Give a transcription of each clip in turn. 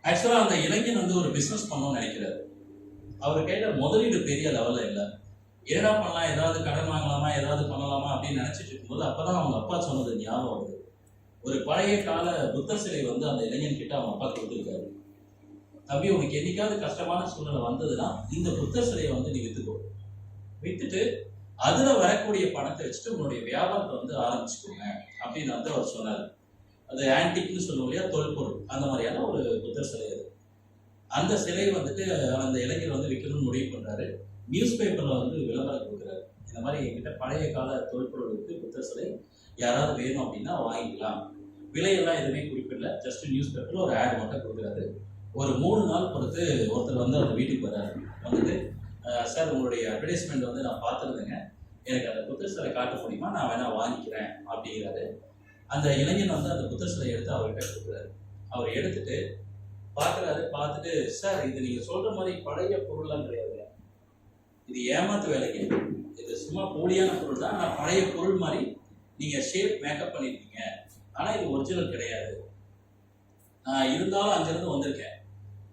ஆக்சுவலா அந்த இளைஞன் வந்து ஒரு பிசினஸ் பண்ணணும்னு நினைக்கிறாரு. அவர் கையில முதலீடு பெரிய லெவல்ல இல்லை. ஏடா பண்ணலாம், ஏதாவது கடன் வாங்கலாமா, ஏதாவது பண்ணலாமா அப்படின்னு நினைச்சிட்டு இருக்கும்போது அப்பதான் அவங்க அப்பா சொன்னது ஞாபகம் வருது. ஒரு பழைய கால புத்தர் சிலை வந்து அந்த இளைஞன் கிட்ட அவங்க அப்பா கொடுத்துருக்காரு. தம்பி, உனக்கு என்னைக்காவது கஷ்டமான சூழ்நிலை வந்ததுன்னா இந்த புத்தர் சிலையை வந்து நீ வித்துக்கோ, வித்துட்டு அதுல வரக்கூடிய பணத்தை வச்சுட்டு உன்னுடைய வியாபாரத்தை வந்து ஆரம்பிச்சுக்கோங்க அப்படின்னு வந்து அவர் சொன்னார். அது ஆன்டிக்னு சொல்லுவோம் இல்லையா, தொல்பொருள், அந்த மாதிரியான ஒரு புத்தர் சிலை அது. அந்த சிலையை வந்துட்டு அந்த இளைஞர் வந்து விற்கணும்னு முடிவு பண்றாரு. நியூஸ் பேப்பர்ல வந்து விளம்பரம் கொடுக்குறாரு. இந்த மாதிரி என்கிட்ட பழைய கால தொல்பொருள் இருக்கு, புத்தர் சிலை, யாராவது வேணும் அப்படின்னா வாங்கிக்கலாம், விலையெல்லாம் எதுவுமே குறிப்பிடல, ஜஸ்ட் நியூஸ் பேப்பர்ல ஒரு ஆட் மட்டும் கொடுக்குறாரு. ஒரு 3 நாள் பொறுத்து ஒருத்தர் வந்து அவர் வீட்டுக்கு வர்றாரு. வந்துட்டு, சார் உங்களுடைய அட்வர்டைஸ்மெண்ட் வந்து நான் பார்த்துருந்தேங்க, எனக்கு அந்த புத்தர் சிலை காட்ட முடியுமா, நான் வேணா வாங்கிக்கிறேன் அப்படிங்கிறாரு. அந்த இளைஞன் வந்து அந்த புத்தர் சிலையை எடுத்து அவர்கிட்ட கொடுக்குறாரு. அவர் எடுத்துட்டு பார்க்குறாரு. பார்த்துட்டு, சார் இது நீங்க சொல்ற மாதிரி பழைய பொருள்லாம் கிடையாது, இது ஏமாத்து வேலைக்கு, இது சும்மா போலியான பொருள் தான், நான் பழைய பொருள் மாதிரி நீங்க ஷேப் மேக்கப் பண்ணிருக்கீங்க, ஆனா இது ஒரிஜினல் கிடையாது, நான் இருந்தாலும் அங்கிருந்து வந்திருக்கேன்,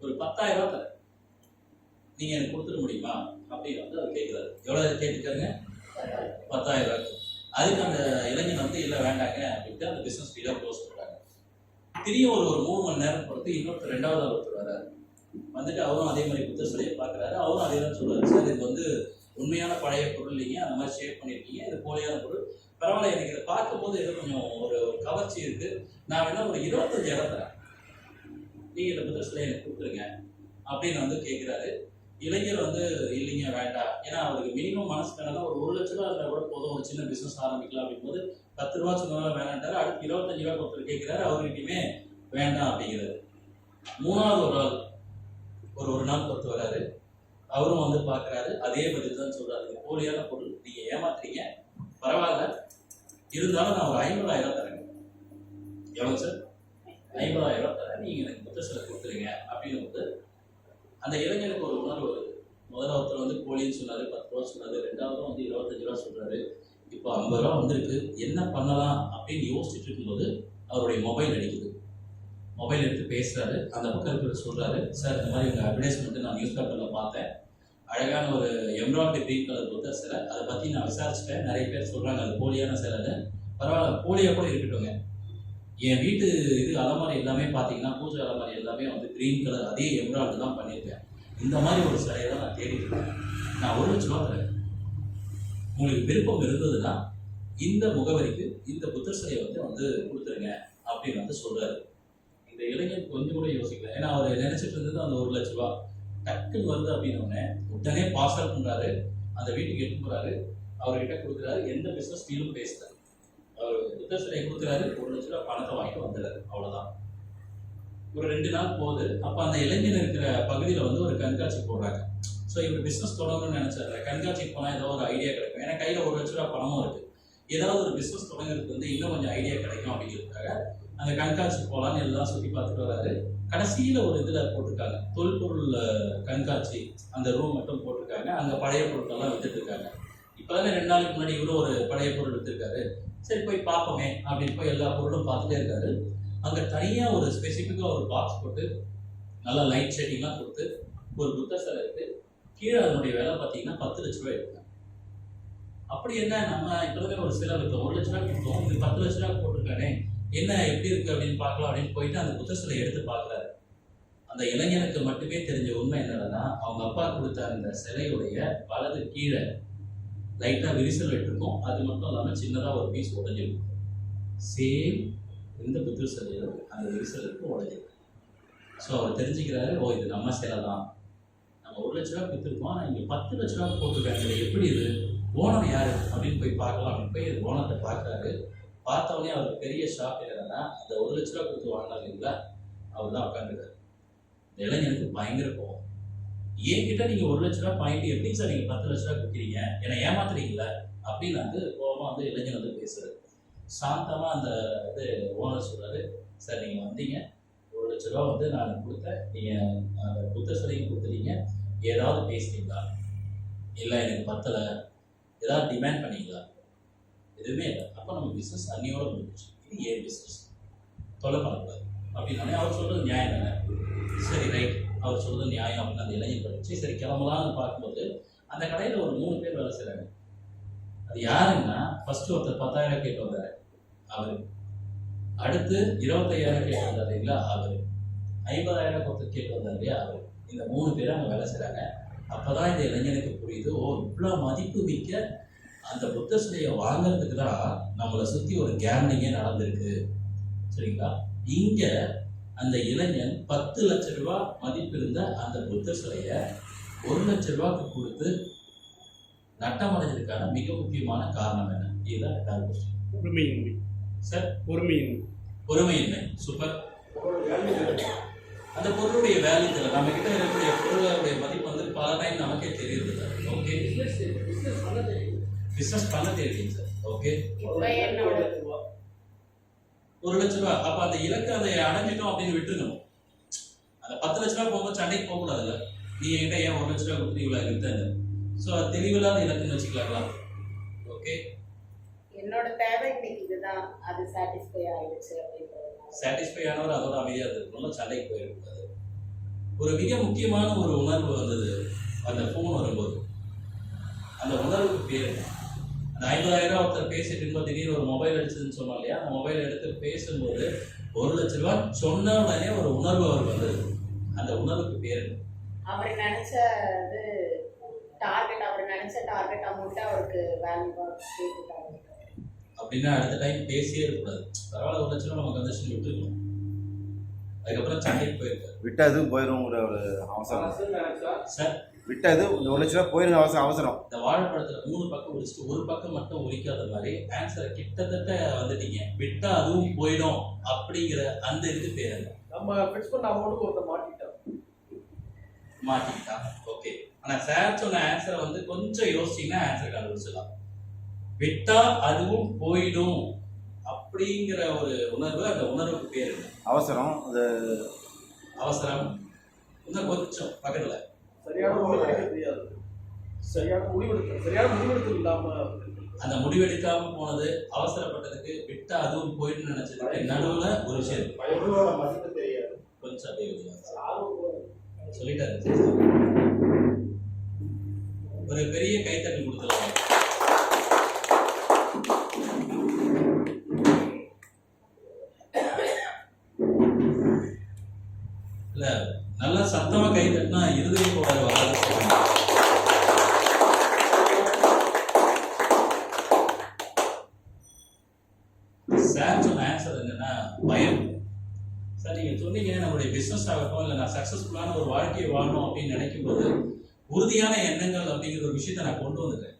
ஒரு 10,000 ரூபாய் தரேன், நீங்க எனக்கு கொடுத்துட முடியுமா அப்படின்னு வந்து அவர் கேட்கிறாரு. எவ்வளவு கேட்டுக்காருங்க? 10,000 ரூபாய். அதுக்கு அந்த இளைஞன் வந்து இல்லை வேண்டாங்க அப்படின்ட்டு அந்த பிசினஸ் டீலாக க்ளோஸ் பண்ணுறாங்க. திடீர்னு ஒரு 3 மணி நேரம் பொறுத்து இன்னொருத்தர், 2வது ஒருத்தர் வர்றாரு. வந்துட்டு அவரும் அதே மாதிரி புத்தர் சிலையை பார்க்குறாரு. அவரும் அதே தான் சொல்றாரு, சார் இது வந்து உண்மையான பழைய பொருள் இல்லைங்க, அந்த மாதிரி ஷேப் பண்ணியிருக்கீங்க, இது போலியான பொருள், பரவாயில்ல, எனக்கு இதை பார்க்கும்போது ஏதோ கொஞ்சம் ஒரு கவர்ச்சி இருக்கு, நான் வேணா ஒரு 25,000 தரேன், நீங்க இந்த புத்தர் சிலையை எனக்கு கொடுத்துருங்க அப்படின்னு வந்து கேட்குறாரு. இளைஞர் வந்து இல்லைங்க வேண்டாம், ஏன்னா அவருக்கு மினிமம் மனசு வேணா ஒரு 1 லட்ச ரூபா இருந்தால் கூட போதும், ஒரு சின்ன பிசினஸ் ஆரம்பிக்கலாம் அப்படின் போது 10 ரூபா சொன்னாலும் வேணான்ட்டாரு. அடுத்து 25 ரூபா ஒருத்தர் கேட்கிறாரு, அவர்கிட்டயுமே வேண்டாம் அப்படிங்கிறாரு. 3வது ஒரு ஆள் ஒரு நாள் பொறுத்து வராரு. அவரும் வந்து பார்க்குறாரு, அதே பதில் தான் சொல்றாரு, போலியான பொருள், நீங்க ஏமாத்துறீங்க, பரவாயில்ல, இருந்தாலும் நான் ஒரு 50,000 தரேன். எவ்வளவு சார்? 50,000 தரேன், நீங்க எனக்கு புத்தர் சிலை கொடுத்துருங்க அப்படின்னு வந்து அந்த இளைஞனுக்கு ஒரு உணர்வு வருது. முதல்ல ஒருத்தர் வந்து போலின்னு சொன்னாரு, 10 ரூபா சொன்னாரு, 2வது வந்து 25 ரூபா சொல்றாரு, இப்போ 50 ரூபா வந்திருக்கு, என்ன பண்ணலாம் அப்படின்னு யோசிச்சுட்டு இருக்கும்போது அவருடைய மொபைல் அடிக்குது. மொபைல் எடுத்து பேசுறாரு. அந்த பக்கம் இருக்கிற சொல்றாரு, சார் இந்த மாதிரி உங்கள் அட்வர்டைஸ்மெண்ட் நான் நியூஸ் பேப்பர்ல பார்த்தேன், அழகான ஒரு எம்ப்ராய்டரி கிரீன் கலர் புத்தர் சிலை, அதை பற்றி நான் விசாரிச்சுட்டேன், நிறைய பேர் சொல்றாங்க அது போலியான சிலைன்னு, பரவாயில்ல போலியா கூட இருக்கட்டுங்க, என் வீட்டு இது அலமாரி எல்லாமே பார்த்தீங்கன்னா பூஜை அலமாரி எல்லாமே வந்து கிரீன் கலர் அதே எம்ப்ராய்டரி தான் பண்ணியிருக்கேன், இந்த மாதிரி ஒரு சிலையை தான் நான் தேடிட்டு இருக்கேன், நான் 1 லட்ச ரூபா தரேன், உங்களுக்கு விருப்பம் இருந்ததுன்னா இந்த முகவரிக்கு இந்த புத்தர் சிலையை வந்து கொடுத்துருங்க அப்படின்னு வந்து சொல்றாரு. இந்த இளைஞன் கொஞ்சம் கூட யோசிக்கல, ஏன்னா அவர் நினைச்சிட்டு இருந்தது அந்த 1 லட்ச ரூபா டக்குன்னு வருது அப்படின்னு உடனே பாஸ் அவுட் பண்றாரு. அந்த வீட்டுக்கு எடுத்து போறாரு, அவர்கிட்ட கொடுக்குறாரு, எந்த பிசினஸ் டீலும் பேசுறாரு, அவர் புத்தர் சிலையை கொடுக்குறாரு, 1 லட்ச ரூபா பணத்தை வாங்கிட்டு வந்துடுறாரு. அவ்வளவுதான். ஒரு 2 நாள் போகுது. அப்ப அந்த இளைஞன் இருக்கிற பகுதியில வந்து ஒரு கண்காட்சி போடுறாங்க. ஸோ இவர் பிசினஸ் தொடங்கணும்னு நினைச்சாரு, கண்காட்சிக்கு போனா ஏதோ ஒரு ஐடியா கிடைக்கும், ஏன்னா கையில 1 லட்ச ரூபா பணமும் இருக்கு, ஏதாவது ஒரு பிசினஸ் தொடங்குறதுக்கு வந்து இன்னும் கொஞ்சம் ஐடியா கிடைக்கும் அப்படிங்கிறதுக்காக அந்த கண்காட்சி போகலான்னு எல்லாம் சுற்றி பார்த்துட்டு வராரு. கடைசியில ஒரு இதுல போட்டிருக்காங்க, தொல்பொருள் கண்காட்சி, அந்த ரூம் மட்டும் போட்டிருக்காங்க, அங்க பழைய பொருட்கள்லாம் வித்துட்டு இருக்காங்க. இப்பதானே 2 நாளைக்கு முன்னாடி இவரும் ஒரு பழைய பொருள் வித்துருக்காரு, சரி போய் பார்ப்போமே அப்படின்னு போய் எல்லா பொருளும் பார்த்துட்டே இருக்காரு. அங்க தனியா ஒரு ஸ்பெசிஃபிக்கா ஒரு பாக்ஸ் போட்டு நல்லா லைட் ஷேட்டிங்லாம் கொடுத்து ஒரு புத்தர் சிலை இருக்கு, கீழே அதனுடைய விலை பார்த்தீங்கன்னா 10 லட்ச ரூபாய் இருக்கு. அப்படி என்ன, நம்ம இப்போதான் ஒரு சிலை விற்றோம், 1 லட்ச ரூபாய் கொடுத்தோம், இது 10 லட்ச ரூபாய் போட்டிருக்கானே, என்ன எப்படி இருக்கு அப்படின்னு பார்க்கலாம் அப்படின்னு போயிட்டு அந்த புத்தர் சிலையை எடுத்து பார்க்குறாரு. அந்த இளைஞனுக்கு மட்டுமே தெரிஞ்ச உண்மை என்னன்னா, அவங்க அப்பா கொடுத்த அந்த சிலையுடைய வலது கீழே லைட்டா விரிசல் விட்டுருக்கும், அது மட்டும் இல்லாமல் சின்னதா ஒரு பீஸ் உடைஞ்சிருக்கும். சேம் இந்த புத்தர் சிலையில அந்த விரிசல் இருக்கு, உடைஞ்சிருக்கு. ஸோ அவர் தெரிஞ்சுக்கிறாரு, ஓ இது நம்ம சிலை தான், நம்ம 1 லட்ச ரூபாய் விற்றுருக்கோம், ஆனால் இங்கே 10 லட்ச ரூபாய் போட்டிருக்காங்க, எப்படி இது, ஓனர் யாரு அப்படின்னு போய் பார்க்கலாம் அப்படின்னு போய் ஓனர்கிட்ட பார்க்குறாரு. பார்த்தவொடனே அவருக்கு பெரிய ஷாக் என்னன்னா, அந்த 1 லட்ச ரூபா கொடுத்து வாங்கினாங்க இல்லைங்களா, அவர் தான் உட்காந்துருக்காரு. இந்த இளைஞனுக்கு பயங்கர கோவம், என்கிட்ட நீங்க 1 லட்ச ரூபாய் பாயிண்ட் எப்படி சார் நீங்க 10 லட்ச ரூபாய் கொடுக்குறீங்க, என்னை ஏமாத்துறீங்களா அப்படின்னு வந்து கோவமா வந்து இளைஞன் வந்து பேசுறாரு. சாந்தமா அந்த இது ஓனர் சொல்றாரு, சார் நீங்க வந்தீங்க, 1 லட்ச ரூபா வந்து நான் கொடுத்தேன், நீங்க அந்த புத்தர் சிலையும் கொடுத்துட்டீங்க, ஏதாவது பேசுறீங்களா, இல்லை எனக்கு பத்தல, ஏதாவது டிமாண்ட் பண்ணீங்களா, எதுவுமே இல்லை, அப்போ நம்ம பிஸ்னஸ் அன்னியோட முடிஞ்சிச்சு, இது ஏன் பிஸ்னஸ் தொலை பண்ணக்கூடாது அப்படின்னாலே அவர் சொல்றது நியாயம் தானே. சரி ரைட், அவர் சொல்றது நியாயம் அப்படின்னு அந்த இளைஞர் படிச்சு சரி கிளம்பலான்னு பார்க்கும்போது அந்த கடையில் ஒரு 3 பேர் வேலை செய்கிறாங்க. அது யாருன்னா, ஃபர்ஸ்ட் ஒருத்தர் 10,000 கேட்டு வந்தாரு அவரு, அடுத்து 25,000 கேட்டு வந்தாரு இல்லைங்களா அவரு, 50,000 ஒருத்தர் கேட்டு வந்தாரு இல்லையா அவரு. இந்த 3 பேர் அங்கே வேலை செய்கிறாங்க. அப்போதான் இந்த இளைஞனுக்கு புரியுது, ஓ இவ்வளோ மதிப்பு மிக்க அந்த புத்த சிலையை வாங்கிறதுக்கு தான் நம்மளை சுற்றி ஒரு கேம்லிங்கே நடந்திருக்கு. சரிங்களா? இங்கே அந்த இளைஞன் 10 லட்ச ரூபா மதிப்பு இருந்த அந்த புத்த சிலையை 1 லட்ச ரூபாய்க்கு கொடுத்து நட்டமடைஞ்சதுக்கான மிக முக்கியமான காரணம் என்ன? இதுதான் 2வது கொஸ்டின். பொறுமையின்மை சார். பொறுமையின்மை. சூப்பர். அந்த பொருளுடைய வேல்யூ தெரியல. நம்ம கிட்ட இருக்கக்கூடிய பொருளுடைய மதிப்பு வந்து பல டைம் நமக்கே தெரியுது சார். ஓகே, பிசினஸ் பண்ண தெரியுங்க சார். ஓகே, 1 லட்ச ரூபா. அப்ப அந்த இலக்கு அதை அடைஞ்சிட்டோம் அப்படின்னு விட்டுருக்கணும். அந்த 10 லட்ச ரூபா போகும்போது சண்டைக்கு போகக்கூடாதுல்ல. நீ என்கிட்ட ஏன் 1 லட்ச ரூபா கொடுத்து இவ்வளோ இருந்தேன். ஸோ அது தெளிவில்லாத இலக்குன்னு வச்சுக்கலாங்களா? ஓகே, என்னோட தேவை இன்னைக்கு இதுதான், அது சாட்டிஸ்ஃபை ஆயிடுச்சு அப்படின்றது. சாட்டிஸ்ஃபை ஆனவர் அதோட அமைதியாக இருந்திருக்கணும், சண்டைக்கு போயிருக்கூடாது. ஒரு மிக முக்கியமான ஒரு உணர்வு வந்தது அந்த ஃபோன் வரும்போது. அந்த உணர்வுக்கு பேர் அந்த 50,000 ஒருத்தர் பேசிட்டு இருக்கும்போது திடீர்னு ஒரு மொபைல் அடிச்சதுன்னு சொன்னோம் இல்லையா, அந்த மொபைல் எடுத்து பேசும்போது 1 லட்ச ரூபா சொன்ன உடனே ஒரு உணர்வு அவர் வந்தது. அந்த உணர்வுக்கு பேர் அவர் நினைச்சது டார்கெட், அவர் நினைச்ச டார்கெட் அமௌண்ட் அவருக்கு வேல்யூவா கேட்டுட்டாங்க அப்படின்னா அடுத்த டைம் பேசியே இருக்கக்கூடாது. பரவாயில்ல 1 லட்ச ரூபா நமக்கு வந்துச்சுன்னு விட்டுருக்கணும். அதுக்கப்புறம் சண்டைக்கு போயிருக்காரு. விட்டது போயிருங்கிற ஒரு அவசரம் சார். விட்டது 1 லட்ச ரூபா போயிருங்க அவசரம். இந்த வாழைப்பழத்துல 3 பக்கம் உரிச்சிட்டு ஒரு பக்கம் மட்டும் உரிக்காத மாதிரி ஆன்சரை கிட்டத்தட்ட வந்துட்டீங்க. விட்டா அதுவும் போயிடும் அப்படிங்கிற அந்த இதுக்கு பேர் என்ன? நம்ம ஃபிக்ஸ் பண்ண அமௌண்ட்டுக்கு ஒருத்தர் மாட்டிக்கிட்டான். ஓகே, ஆனா சார் சொன்ன ஆன்சரை வந்து கொஞ்சம் யோசிச்சீங்கன்னா ஆன்சர் கண்டுபிடிச்சிடலாம். விட்டா அதுவும் போயிடும் அப்படிங்கிற ஒரு உணர்வு, அந்த உணர்வுக்கு பேர் என்ன? அவசரம். அது அவசரம். இன்னும் கொஞ்சம் பக்கத்துல சரியான முடிவெடுத்து இல்லாம அந்த முடிவெடுக்காம போனது, அவசரப்பட்டதுக்கு, விட்டா அதுவும் போயிட்டு நினைச்சதுக்கு நடுவுல ஒரு விஷயம் கொஞ்சம் அப்படியே சொல்லிட்டாரு. ஒரு பெரிய கைத்தட்டல் கொடுத்துருவாங்க. இல்ல நல்லா சத்தமா கை தட்டினா இருதய கோளாறு வராது சொல்லுவாங்க. சார் சொன்ன ஆன்சர் என்னன்னா பயம். சார் நீங்க சொன்னீங்க நம்மளுடைய பிசினஸ் ஆகட்டும் இல்லை நான் சக்சஸ்ஃபுல்லான ஒரு வாழ்க்கையை வாழணும் அப்படின்னு நினைக்கும் போது உறுதியான எண்ணங்கள் அப்படிங்கிற ஒரு விஷயத்த நான் கொண்டு வந்துட்டேன்.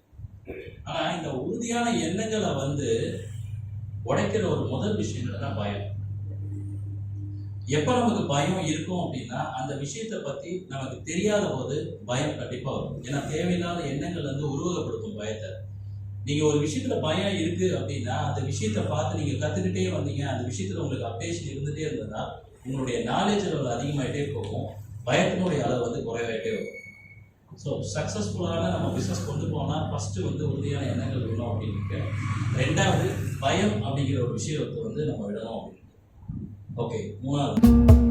ஆனா இந்த உறுதியான எண்ணங்களை வந்து உடைக்கிற ஒரு முதல் விஷயம் என்னன்னா பயம். எப்ப நமக்கு பயம் இருக்கும் அப்படின்னா அந்த விஷயத்தை பத்தி நமக்கு தெரியாத போது பயம் கண்டிப்பா வரும். ஏன்னா தேவையில்லாத எண்ணங்கள் வந்து உருவகப்படுத்தும் பயத்தை. நீங்க ஒரு விஷயத்துல பயம் இருக்கு அப்படின்னா அந்த விஷயத்த பார்த்து நீங்க கத்துக்கிட்டே வந்தீங்க, அந்த விஷயத்துல உங்களுக்கு அப்டேஷன் இருந்துட்டே இருந்ததுன்னா உங்களுடைய நாலேஜ் லெவல் அதிகமாயிட்டே போகும், பயத்தினுடைய அளவு வந்து குறைவாயிட்டே வரும். ஸோ சக்ஸஸ்ஃபுல்லான நம்ம பிஸ்னஸ் கொண்டு போனால் ஃபஸ்ட்டு வந்து உறுதியான எண்ணங்கள் விடணும் அப்படின்ட்டு, 2வது பயம் அப்படிங்கிற ஒரு விஷயத்தை வந்து நம்ம விடணும் அப்படின்னு. ஓகே, 3வது